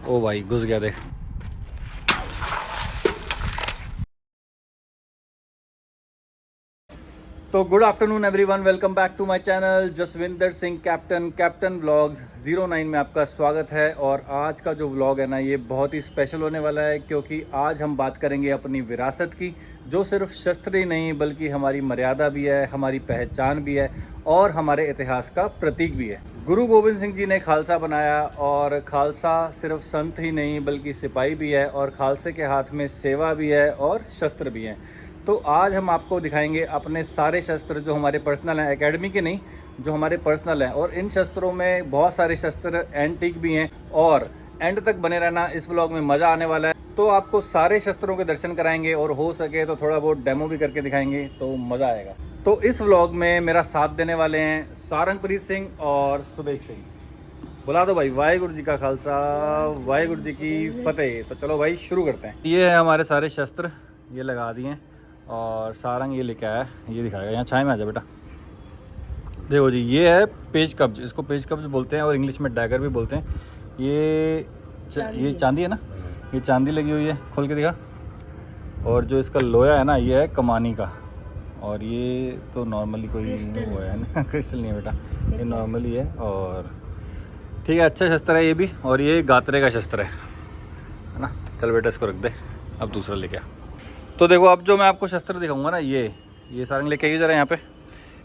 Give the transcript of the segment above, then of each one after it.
ओ भाई घुस गया देख। तो good afternoon everyone, welcome back to my channel Jaswinder Singh captain vlogs 09 में आपका स्वागत है। और आज का जो व्लॉग है ना, ये बहुत ही स्पेशल होने वाला है क्योंकि आज हम बात करेंगे अपनी विरासत की, जो सिर्फ शस्त्र ही नहीं बल्कि हमारी मर्यादा भी है, हमारी पहचान भी है और हमारे इतिहास का प्रतीक भी है। गुरु गोविंद सिंह जी ने खालसा बनाया और खालसा सिर्फ संत ही नहीं बल्कि सिपाही भी है और खालसे के हाथ में सेवा भी है और शस्त्र भी हैं। तो आज हम आपको दिखाएंगे अपने सारे शस्त्र जो हमारे पर्सनल हैं, एकेडमी के नहीं, जो हमारे पर्सनल हैं। और इन शस्त्रों में बहुत सारे शस्त्र एंटीक भी हैं और एंड तक बने रहना, इस व्लॉग में मज़ा आने वाला है। तो आपको सारे शस्त्रों के दर्शन कराएंगे और हो सके तो थोड़ा बहुत डेमो भी करके दिखाएंगे, तो मज़ा आएगा। तो इस व्लॉग में मेरा साथ देने वाले हैं सारंगप्रीत सिंह और सुबेग सिंह। बुला दो भाई। वाहिगुरु जी का खालसा, वाहिगुरु जी की फतेह। तो चलो भाई शुरू करते हैं। ये है हमारे सारे शस्त्र, ये लगा दिए हैं और सारंग ये लेके आया है, ये दिखाएगा। यहाँ छाए में आ जा बेटा। देखो जी, ये है पेज कब्ज, इसको पेज कब्ज बोलते हैं और इंग्लिश में डैगर भी बोलते हैं। ये चांदी है ना, ये चांदी लगी हुई है, खोल के दिखा। और जो इसका लोया है ना, ये है कमानी का। और ये तो नॉर्मली कोई वो है ना क्रिस्टल नहीं है बेटा, ये नॉर्मली है। और ठीक है, अच्छा शस्त्र है ये भी। और ये गात्रे का शस्त्र है ना। चल बेटा इसको रख दे, अब दूसरा लेके आ। तो देखो, अब जो मैं आपको शस्त्र दिखाऊंगा ना, ये सारंग लेके आइए जरा यहाँ पे।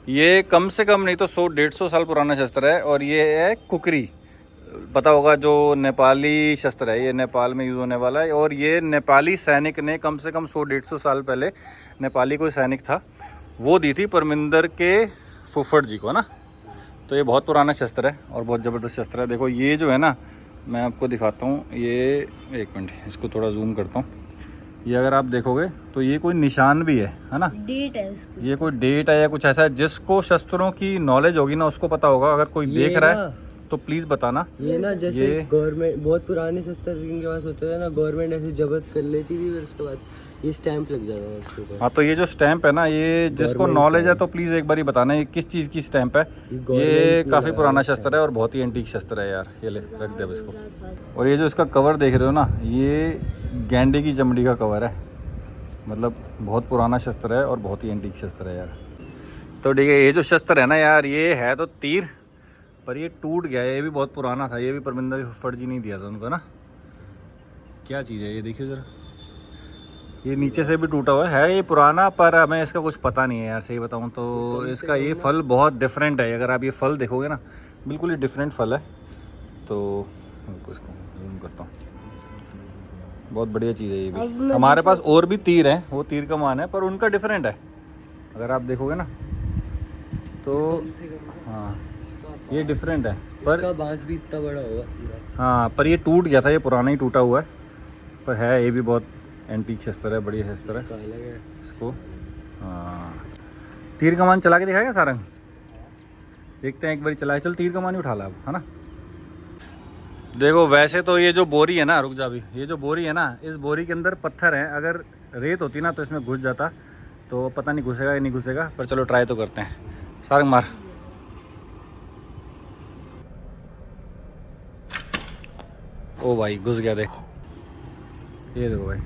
ये कम से कम नहीं तो 100-150 साल पुराना शस्त्र है। और ये है कुकरी, पता होगा, जो नेपाली शस्त्र है, ये नेपाल में यूज़ होने वाला है। और ये नेपाली सैनिक ने कम से कम 100-150 साल पहले, नेपाली कोई सैनिक था, वो दी थी परमिंदर के फुफड़ जी को ना। तो ये बहुत पुराना शस्त्र है और बहुत ज़बरदस्त शस्त्र है। देखो ये जो है ना, मैं आपको दिखाता हूँ। ये एक मिनट, इसको थोड़ा जूम करता हूँ। ये अगर आप देखोगे तो ये कोई निशान भी है ना, डेट है इसकी। ये कोई डेट है या कुछ ऐसा है। जिसको शस्त्रों की नॉलेज होगी ना, उसको पता होगा। अगर कोई देख रहा है तो प्लीज बताना। ये ना जैसे गवर्नमेंट बहुत पुराने शस्त्र जिनके पास होते थे ना, गवर्नमेंट ऐसे जब्त कर लेती थी, फिर उसके बाद ये स्टैंप लग जाता है उसके ऊपर। हाँ, तो ये जो स्टैंप है ना, ये जिसको नॉलेज है तो प्लीज़ एक बार ही बताना ये किस चीज़ की स्टैंप है। ये काफ़ी पुराना शस्त्र है और बहुत ही एंटीक शस्त्र है यार। ये ले, रख दे अब इसको। और ये जो इसका कवर देख रहे हो ना, ये गैंडे की चमड़ी का कवर है। मतलब बहुत पुराना शस्त्र है और बहुत ही एंटीक शस्त्र है यार। तो ठीक है, ये जो शस्त्र है ना यार, ये है तो तीर, पर ये टूट गया है। ये भी बहुत पुराना था, ये भी परमिंदर फुफड़ जी नहीं दिया था उनको ना। क्या चीज़ है ये, देखिए ज़रा। ये नीचे से भी टूटा हुआ है ये पुराना, पर हमें इसका कुछ पता नहीं है यार, सही बताऊं तो। इसका ये फल बहुत डिफरेंट है। अगर आप ये फल देखोगे ना, बिल्कुल ही डिफरेंट फल है। तो इसको जूम करता हूँ। बहुत बढ़िया चीज़ है ये भी। हमारे पास और भी तीर हैं, वो तीर का मान है, पर उनका डिफरेंट है। अगर आप देखोगे ना तो हाँ, ये डिफरेंट है। पर बांस भी इतना बड़ा होगा। हाँ, पर ये टूट गया था, ये पुराना ही टूटा हुआ है। पर है ये भी बहुत एंटीक शस्त्र है, बढ़िया शस्त्र है। इसको हाँ, तीर कमान चला के दिखाएगा सारंग। देखते हैं एक बार चला। चल तीर कमान ही उठा ला अब, है ना। देखो वैसे तो ये जो बोरी है ना, रुक जा अभी, ये जो बोरी है ना, इस बोरी के अंदर पत्थर हैं। अगर रेत होती ना तो इसमें घुस जाता, तो पता नहीं घुसेगा या नहीं घुसेगा, पर चलो ट्राई तो करते हैं। सारंग मार। ओ भाई घुस गया देख। ये देखो भाई,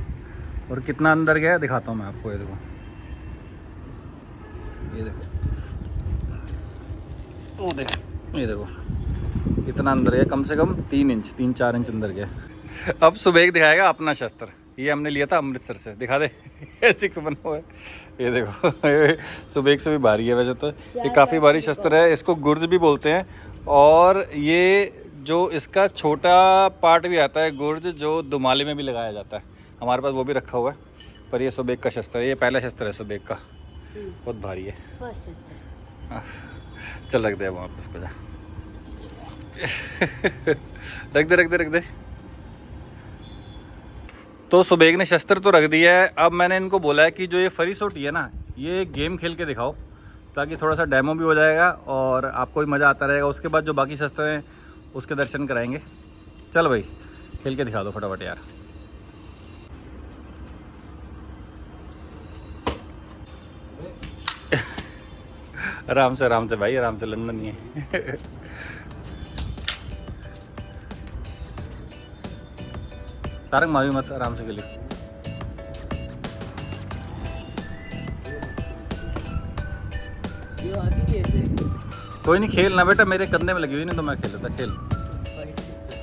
और कितना अंदर गया दिखाता हूँ मैं आपको। ये देखो, ये देखो, ओ देख, ये देखो इतना अंदर है, कम से कम 3-4 इंच अंदर गया। अब सुबेग दिखाएगा अपना शस्त्र। ये हमने लिया था अमृतसर से, दिखा दे ऐसे क्यों बना हुआ है। ये देखो सुबेग से भी भारी है वैसे तो। ये काफ़ी भारी शस्त्र है, इसको गुर्ज भी बोलते हैं। और ये जो इसका छोटा पार्ट भी आता है गुर्ज, जो दुमाली में भी लगाया जाता है, हमारे पास वो भी रखा हुआ है। पर ये सुबेग का शस्त्र है, ये पहला शस्त्र है सुबेग का। बहुत भारी है। चल रख दे वहाँ पर उसको, जा रख दे। तो सुबेग ने शस्त्र तो रख दिया है। अब मैंने इनको बोला है कि जो ये फरी सोटी है ना, ये गेम खेल के दिखाओ, ताकि थोड़ा सा डेमो भी हो जाएगा और आपको भी मज़ा आता रहेगा। उसके बाद जो बाकी शस्त्र हैं उसके दर्शन कराएंगे। चल भाई खेल के दिखा दो फटाफट यार। आराम से भाई, आराम से, लड़ना नहीं है। सारंग मारी मत, आराम से खेली। ये आती कैसे? कोई नहीं, खेल ना बेटा, मेरे कंधे में लगी हुई, नहीं तो मैं खेल लेता। खेल,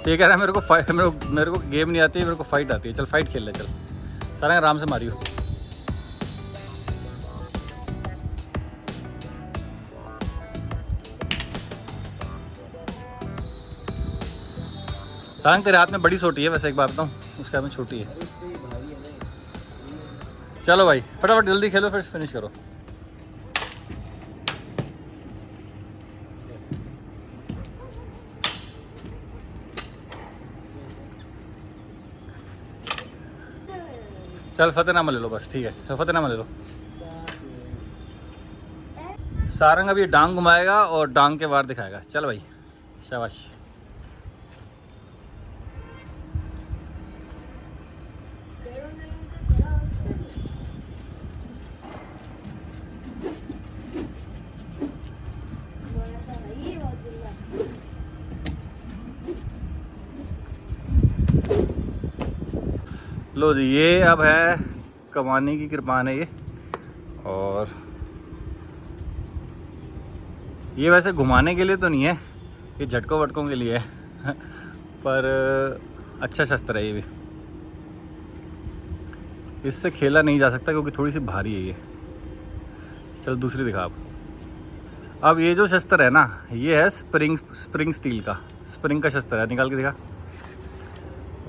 ये कह रहा है मेरे को फाइट, मेरे को गेम नहीं आती है, मेरे को फाइट आती है। चल फाइट खेल ले, चल सारंग आराम से मारियो। सारंग तेरे हाथ में बड़ी सोटी है वैसे, एक बात बताऊँ, उसके हाथ में छोटी है। चलो भाई फटाफट जल्दी खेलो, फिर फिनिश करो। चल फतेहनामा ले लो बस, ठीक है, चल फतेहनामा ले लो। सारंग अभी डांग घुमाएगा और डांग के वार दिखाएगा। चल भाई, शाबाश। लो जी, ये अब है कमाने की कृपान है ये। और ये वैसे घुमाने के लिए तो नहीं है, ये झटकों वटकों के लिए है पर अच्छा शस्त्र है ये भी। इससे खेला नहीं जा सकता क्योंकि थोड़ी सी भारी है ये। चल दूसरी दिखा अब ये जो शस्त्र है ना, ये है स्प्रिंग स्टील का, स्प्रिंग का शस्त्र है। निकाल के दिखा।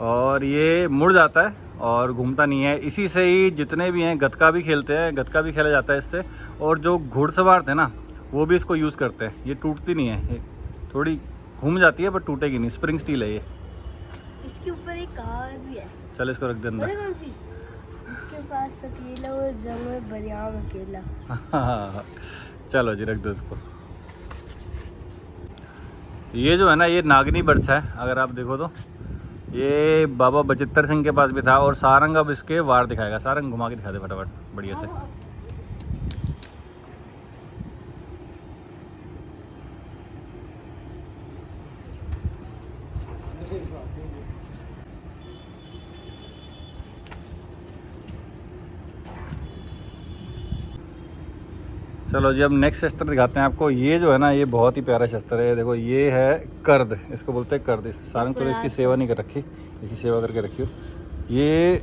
और ये मुड़ जाता है और घूमता नहीं है। इसी से ही जितने भी हैं गतका भी खेलते हैं, गतका भी खेला जाता है इससे। और जो घुड़सवार थे ना, वो भी इसको यूज़ करते हैं। ये टूटती नहीं है, ये थोड़ी घूम जाती है पर टूटेगी नहीं। स्प्रिंग स्टील है ये। इसके ऊपर एक कहावत भी है। चल इसको रख दे अंदर। पता कौन सी? जिसके पास अकेला वो जंग में बरियाम अकेला। चलो जी, रख दो इसको। ये जो है ना, ये नागनी बर्ड्स है। अगर आप देखो तो ये बाबा बचित्तर सिंह के पास भी था। और सारंग अब इसके वार दिखाएगा। सारंग घुमा के दिखा दे फटाफट बढ़िया से। चलो जी, अब नेक्स्ट शस्त्र दिखाते हैं आपको। ये जो है ना, ये बहुत ही प्यारा शस्त्र है। देखो, ये है कर्द, इसको बोलते हैं कर्द। सारंग तो इसकी सेवा नहीं कर रखी, इसकी सेवा करके रखी हो। ये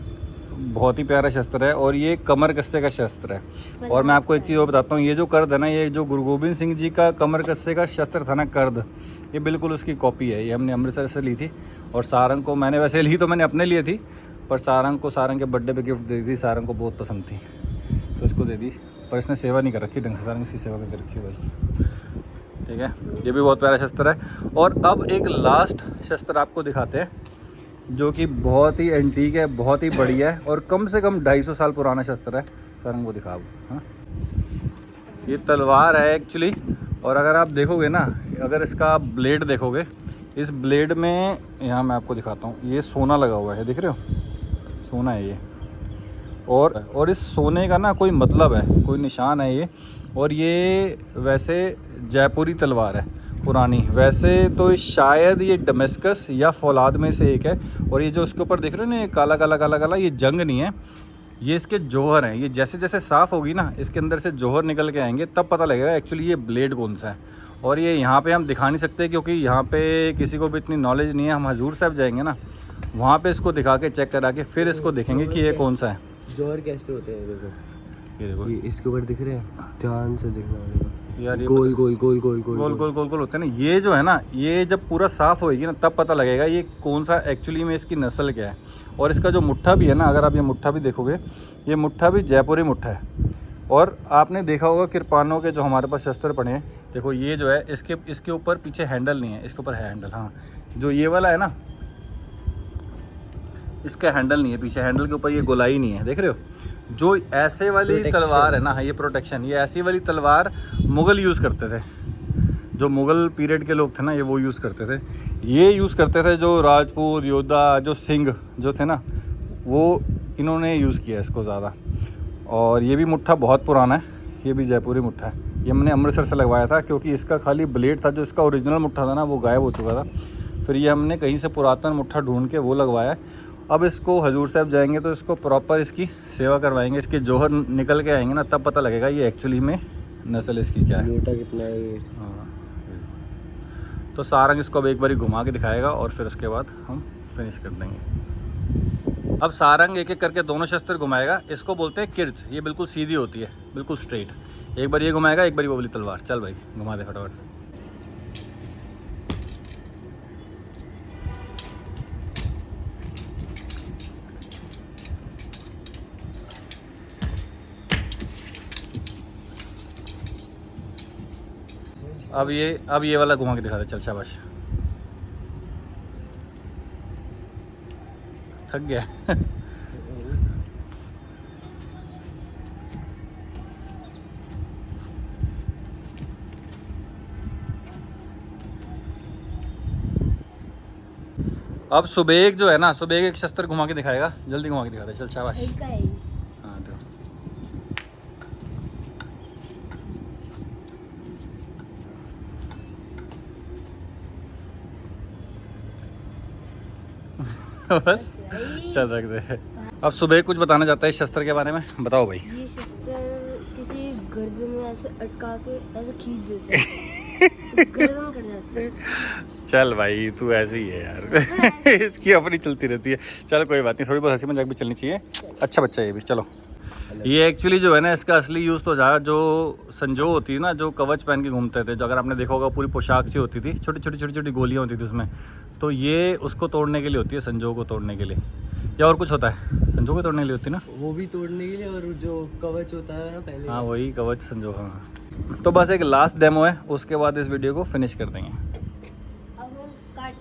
बहुत ही प्यारा शस्त्र है और ये कमर कस्से का शस्त्र है। और मैं आपको एक चीज़ और बताता हूँ, ये जो कर्द है ना, ये जो गुरु गोबिंद सिंह जी का कमर कस्से का शस्त्र था ना, कर्द, ये बिल्कुल उसकी कॉपी है। ये हमने अमृतसर से ली थी। और सारंग को मैंने वैसे ली तो मैंने अपने लिए थी, पर सारंग को सारंग के बर्थडे पे गिफ्ट दे दी। सारंग को बहुत पसंद थी तो इसको दे दी, पर इसने सेवा नहीं कर रखी ढंग से। सारंग इसकी सेवा करके रखी भाई, ठीक है। ये भी बहुत प्यारा शस्त्र है। और अब एक लास्ट शस्त्र आपको दिखाते हैं जो कि बहुत ही एंटीक है, बहुत ही बढ़िया है और कम से कम 250 साल पुराना शस्त्र है। सारंग को दिखाओ। हाँ, ये तलवार है एक्चुअली। और अगर आप देखोगे ना, अगर इसका ब्लेड देखोगे, इस ब्लेड में, यहाँ मैं आपको दिखाता हूँ, ये सोना लगा हुआ है, दिख रहे हो? सोना है ये। और इस सोने का ना कोई मतलब है, कोई निशान है ये। और ये वैसे जयपुरी तलवार है पुरानी। वैसे तो शायद ये डमेस्कस या फौलाद में से एक है। और ये जो उसके ऊपर देख रहे हो ना, ये काला काला काला काला, ये जंग नहीं है, ये इसके जौहर हैं। ये जैसे जैसे साफ़ होगी ना, इसके अंदर से जौहर निकल के आएंगे, तब पता लगेगा एक्चुअली ये ब्लेड कौन सा है। और ये यहाँ पे हम दिखा नहीं सकते क्योंकि यहाँ पे किसी को भी इतनी नॉलेज नहीं है। हम हजूर साहब जाएंगे ना, वहाँ पे इसको दिखा के चेक करा के फिर इसको देखेंगे कि ये कौन सा है। जौहर कैसे होते हैं? देखो, ये देखो, ये इसके ऊपर दिख रहे हैं, ध्यान से देखना पड़ेगा यार। ये गोल गोल गोल गोल गोल गोल गोल गोल गोल होते हैं ना। ये जो है ना, ये जब पूरा साफ़ होएगी ना, तब पता लगेगा ये कौन सा एक्चुअली में इसकी नस्ल क्या है। और इसका जो मुट्ठा भी है ना, अगर आप ये मुट्ठा भी देखोगे, ये मुट्ठा भी जयपुरी मुट्ठा है। और आपने देखा होगा कृपानों के जो हमारे पास शस्त्र पड़े हैं, देखो ये जो है, इसके ऊपर पीछे हैंडल नहीं है, इसके ऊपर है हैंडल। हाँ, जो ये वाला है ना, इसका हैंडल नहीं है, पीछे हैंडल के ऊपर ये गोलाई नहीं है, देख रहे हो? जो ऐसे वाली तलवार है ना, ये प्रोटेक्शन, ये ऐसी वाली तलवार मुग़ल यूज़ करते थे। जो मुग़ल पीरियड के लोग थे ना, ये वो यूज़ करते थे। ये यूज़ करते थे जो राजपूत योद्धा, जो सिंह जो थे ना, वो इन्होंने यूज़ किया इसको ज़्यादा। और ये भी मुट्ठा बहुत पुराना है, ये भी जयपुरी मुट्ठा है। ये हमने अमृतसर से लगवाया था क्योंकि इसका खाली ब्लेड था, जो इसका ओरिजिनल मुट्ठा था ना, वो गायब हो चुका था। फिर ये हमने कहीं से पुरातन मुट्ठा ढूंढ के वो लगवाया। अब इसको हजूर साहब जाएंगे तो इसको प्रॉपर इसकी सेवा करवाएंगे, इसके जौहर निकल के आएंगे ना, तब पता लगेगा ये एक्चुअली में नस्ल इसकी क्या है। मोटा कितना है ये। हाँ, तो सारंग इसको अब एक बारी घुमा के दिखाएगा और फिर उसके बाद हम फिनिश कर देंगे। अब सारंग एक एक करके दोनों शस्त्र घुमाएगा। इसको बोलते हैं किर्च, ये बिल्कुल सीधी होती है, बिल्कुल स्ट्रेट। एक बार ये घुमाएगा, एक बार वो वाली तलवार। चल भाई घुमा दे फटाफट। अब ये वाला घुमा के दिखा दे। चल शाबाश, थक गया। अब सुबेग जो है ना, सुबेग एक शस्त्र घुमा के दिखाएगा। जल्दी घुमा के दिखा दे। चल शाबाश। एक का है ये। हाँ तो बस भाई, चल रख दे। अब सुबह कुछ बताना चाहता है इस शस्त्र के बारे में, बताओ भाई। ये शस्त्र किसी गर्दन में ऐसे अटका के ऐसे खींच देते हैं तो गर्दन कट जाती है। चल भाई तू ऐसे ही है यार। इसकी अपनी चलती रहती है। चल कोई बात नहीं, थोड़ी बहुत हंसी मजाक भी चलनी चाहिए। अच्छा बच्चा ये भी। चलो, ये एक्चुअली जो है ना, इसका असली यूज़ तो जहाँ जो संजो होती है ना, जो कवच पहन के घूमते थे, जो अगर आपने देखा होगा पूरी पोशाक सी होती थी, छोटी छोटी गोलियाँ होती थी उसमें, तो ये उसको तोड़ने के लिए होती है, संजो को तोड़ने के लिए। या और कुछ होता है? संजो को तोड़ने के लिए होती है ना, वो भी तोड़ने के लिए, और जो कवच होता है ना पहले। हाँ वही कवच संजो। हाँ तो बस एक लास्ट डेमो है, उसके बाद इस वीडियो को फिनिश कर देंगे। अब हम काट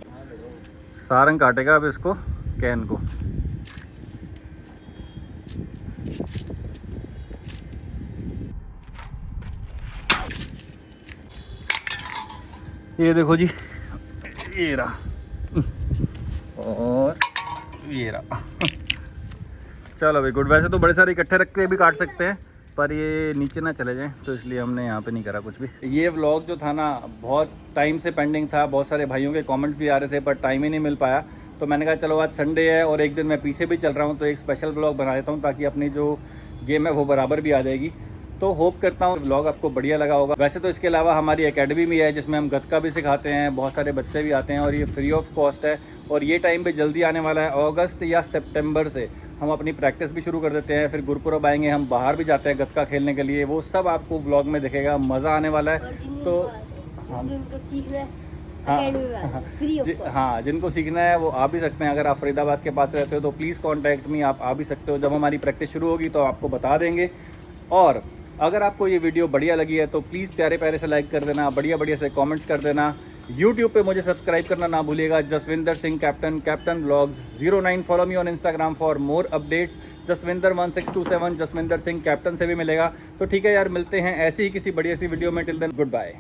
सारंग काटेगा अब इसको, कैन को। ये देखो जी, ये रहा और ये रहा। चलो भाई गुड। वैसे तो बड़े सारे इकट्ठे रख के भी काट सकते हैं, पर ये नीचे ना चले जाएं, तो इसलिए हमने यहाँ पे नहीं करा कुछ भी। ये व्लॉग जो था ना, बहुत टाइम से पेंडिंग था, बहुत सारे भाइयों के कमेंट्स भी आ रहे थे, पर टाइम ही नहीं मिल पाया। तो मैंने कहा चलो आज संडे है और एक दिन मैं पीछे भी चल रहा हूँ, तो एक स्पेशल व्लॉग बना देता हूँ, ताकि अपनी जो गेम है वो बराबर भी आ जाएगी। तो होप करता हूँ व्लॉग आपको बढ़िया लगा होगा। वैसे तो इसके अलावा हमारी एकेडमी भी है, जिसमें हम गतका भी सिखाते हैं, बहुत सारे बच्चे भी आते हैं, और ये फ्री ऑफ कॉस्ट है। और ये टाइम भी जल्दी आने वाला है, अगस्त या सितंबर से हम अपनी प्रैक्टिस भी शुरू कर देते हैं। फिर गुरुपुरब आएंगे, हम बाहर भी जाते हैं गतका खेलने के लिए, वो सब आपको व्लॉग में दिखेगा, मज़ा आने वाला है। तो जिनको सीखना है हाँ, एकेडमी में फ्री ऑफ कॉस्ट। हाँ जिनको सीखना है वो आ भी सकते हैं। अगर आप फरीदाबाद के पास रहते हो तो प्लीज़ कॉन्टैक्ट मी, आप आ भी सकते हो। जब हमारी प्रैक्टिस शुरू होगी तो आपको बता देंगे। और अगर आपको ये वीडियो बढ़िया लगी है तो प्लीज़ प्यारे प्यारे से लाइक कर देना, बढ़िया बढ़िया से कमेंट्स कर देना। यूट्यूब पे मुझे सब्सक्राइब करना ना भूलिएगा, Jaswinder Singh captain vlogs 09। Follow me on Instagram for more updates. Jaswinder 1627 Jaswinder Singh captain से भी मिलेगा। तो ठीक है यार, मिलते हैं ऐसे ही किसी बढ़िया सी वीडियो में। Till then good bye.